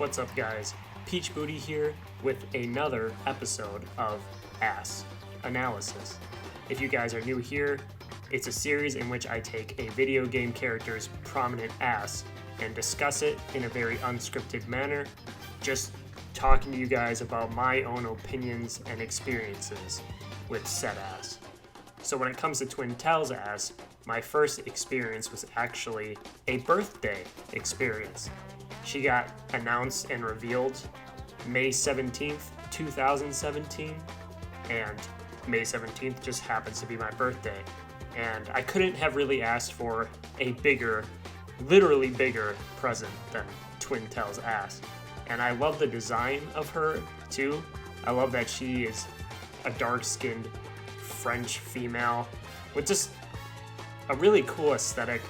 What's up, guys? Peach Booty here with another episode of ASS Analysis. If you guys are new here, it's a series in which I take a video game character's prominent ass and discuss it in a very unscripted manner, just talking to you guys about my own opinions and experiences with said ass. So when it comes to Twintelle's ass, my first experience was actually a birthday experience. She got announced and revealed May 17th, 2017, and May 17th just happens to be my birthday. And I couldn't have really asked for a bigger, literally bigger present than Twintelle's ass. And I love the design of her too. I love that she is a dark-skinned French female with just a really cool aesthetic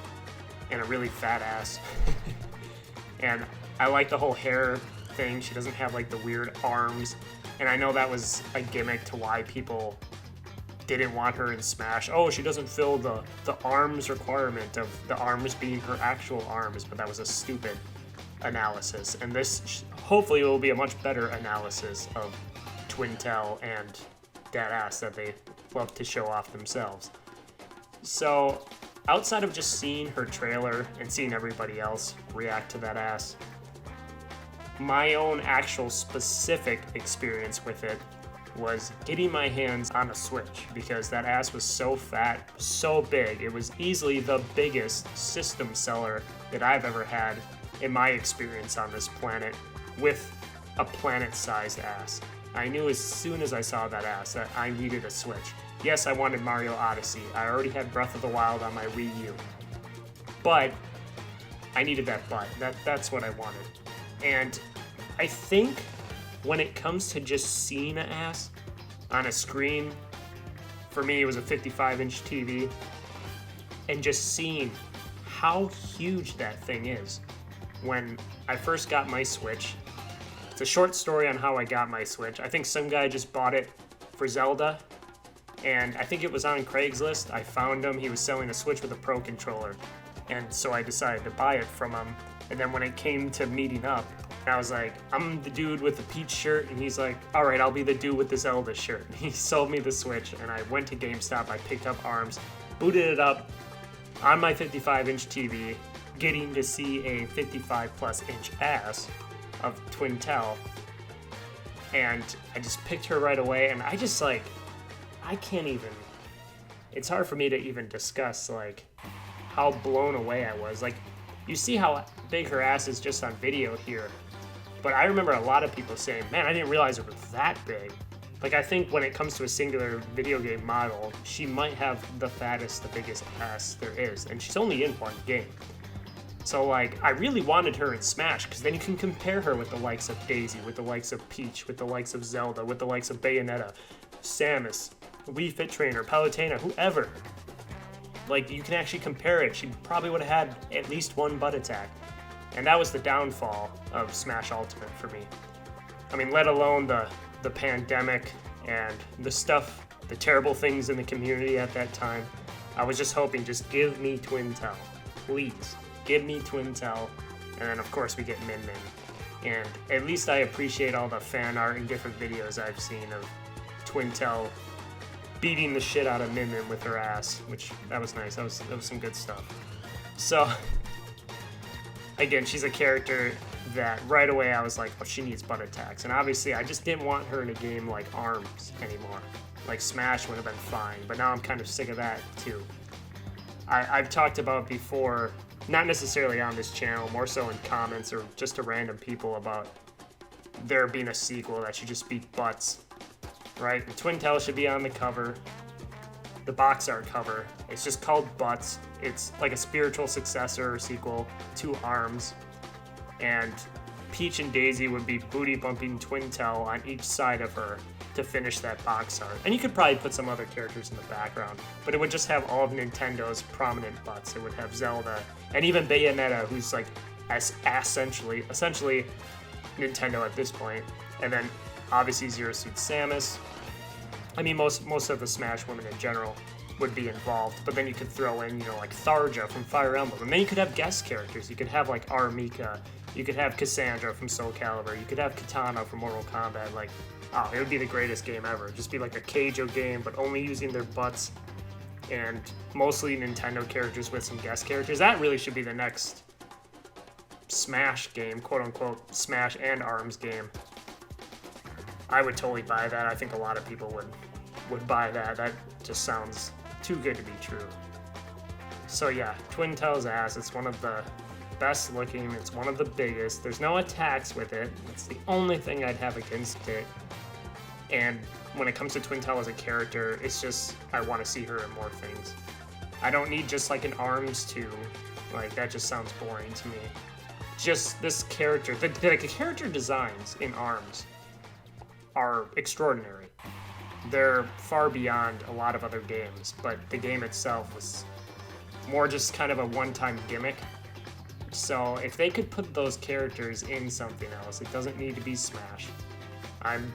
and a really fat ass. And I like the whole hair thing. She doesn't have like the weird arms. And I know that was a gimmick to why people didn't want her in Smash. Oh, she doesn't fill the arms requirement of the arms being her actual arms, but that was a stupid analysis. And this hopefully will be a much better analysis of Twintelle and that ass that they love to show off themselves. So outside of just seeing her trailer and seeing everybody else react to that ass, my own actual specific experience with it was getting my hands on a Switch, because that ass was so fat, so big. It was easily the biggest system seller that I've ever had in my experience on this planet with a planet-sized ass. I knew as soon as I saw that ass that I needed a Switch. Yes, I wanted Mario Odyssey. I already had Breath of the Wild on my Wii U. But I needed that butt. That's what I wanted. And I think when it comes to just seeing an ass on a screen, for me it was a 55-inch TV, and just seeing how huge that thing is. When I first got my Switch, it's a short story on how I got my Switch. I think some guy just bought it for Zelda, and I think it was on Craigslist. I found him. He was selling a Switch with a Pro controller, and so I decided to buy it from him. And then when it came to meeting up, I was like, I'm the dude with the Peach shirt, and he's like, all right, I'll be the dude with the Zelda shirt. He sold me the Switch, and I went to GameStop. I picked up ARMS, booted it up on my 55-inch TV, getting to see a 55-plus inch ass of Twintelle, and I just picked her right away. And I just like, I can't even, it's hard for me to even discuss like how blown away I was. Like, you see how big her ass is just on video here, but I remember a lot of people saying, man, I didn't realize it was that big. Like, I think when it comes to a singular video game model, she might have the fattest, the biggest ass there is, and she's only in one game. So like, I really wanted her in Smash, because then you can compare her with the likes of Daisy, with the likes of Peach, with the likes of Zelda, with the likes of Bayonetta, Samus, Wii Fit Trainer, Palutena, whoever. Like, you can actually compare it. She probably would have had at least one butt attack. And that was the downfall of Smash Ultimate for me. I mean, let alone the pandemic and the stuff, the terrible things in the community at that time. I was just hoping, just give me Twintelle, please. Give me Twintelle, and then of course we get Min Min. And at least I appreciate all the fan art and different videos I've seen of Twintelle beating the shit out of Min Min with her ass, which that was nice. That was some good stuff. So again, she's a character that right away I was like, oh, she needs butt attacks. And obviously I just didn't want her in a game like ARMS anymore. Like Smash would have been fine, but now I'm kind of sick of that too. I've talked about before, not necessarily on this channel, more so in comments or just to random people, about there being a sequel that should just be butts, right? And Twintelle should be on the cover, the box art cover. It's just called Butts. It's like a spiritual successor or sequel to ARMS. And Peach and Daisy would be booty bumping Twintelle on each side of her to finish that box art. And you could probably put some other characters in the background, but it would just have all of Nintendo's prominent butts. It would have Zelda and even Bayonetta, who's like essentially Nintendo at this point. And then obviously Zero Suit Samus. I mean, most of the Smash women in general would be involved, but then you could throw in, like Tharja from Fire Emblem, and then you could have guest characters. You could have like Armika You could have Cassandra from Soul Calibur. You could have Katana from Mortal Kombat. Like, oh, it would be the greatest game ever. Just be like a Keijo game, but only using their butts, and mostly Nintendo characters with some guest characters. That really should be the next Smash game, quote unquote, Smash and ARMS game. I would totally buy that. I think a lot of people would buy that. That just sounds too good to be true. So yeah, Twintelle's ass, it's one of the best looking, it's one of the biggest. There's no attacks with it. It's the only thing I'd have against it. And when it comes to Twintelle as a character, it's just, I want to see her in more things. I don't need just like an ARMS 2. Like, that just sounds boring to me. Just this character, the character designs in ARMS are extraordinary. They're far beyond a lot of other games, but the game itself was more just kind of a one-time gimmick. So if they could put those characters in something else, it doesn't need to be Smash. I'm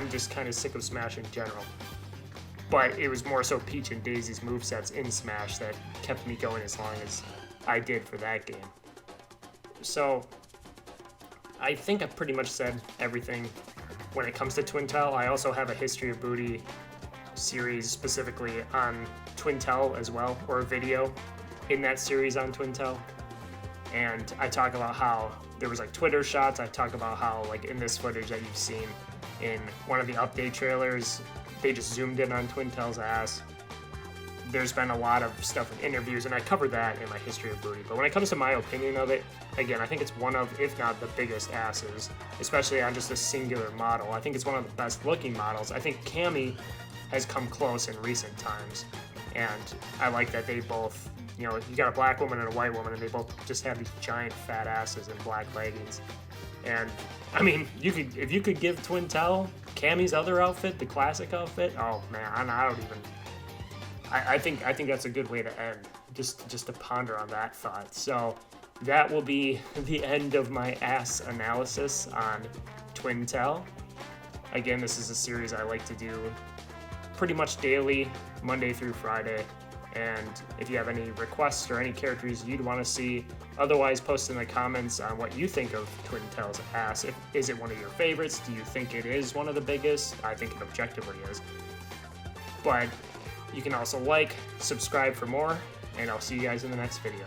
just kind of sick of Smash in general. But it was more so Peach and Daisy's movesets in Smash that kept me going as long as I did for that game. So I think I've pretty much said everything when it comes to Twintelle. I also have a History of Booty series specifically on Twintelle as well, or a video in that series on Twintelle. And I talk about how there was like Twitter shots. I talk about how like in this footage that you've seen in one of the update trailers, they just zoomed in on Twintelle's ass. There's been a lot of stuff in interviews, and I covered that in my History of Booty. But when it comes to my opinion of it, again, I think it's one of, if not the biggest asses, especially on just a singular model. I think it's one of the best looking models. I think Cammy has come close in recent times, and I like that they both, you know, you got a black woman and a white woman, and they both just have these giant fat asses and black leggings. And I mean, if you could give Twintelle Cammy's other outfit, the classic outfit, oh man, I don't even. I think that's a good way to end, just to ponder on that thought. So that will be the end of my ass analysis on Twintelle. Again, this is a series I like to do pretty much daily, Monday through Friday. And if you have any requests or any characters you'd want to see, otherwise post in the comments on what you think of Twintelle's ass. Is it one of your favorites? Do you think it is one of the biggest? I think it objectively is. But you can also like, subscribe for more, and I'll see you guys in the next video.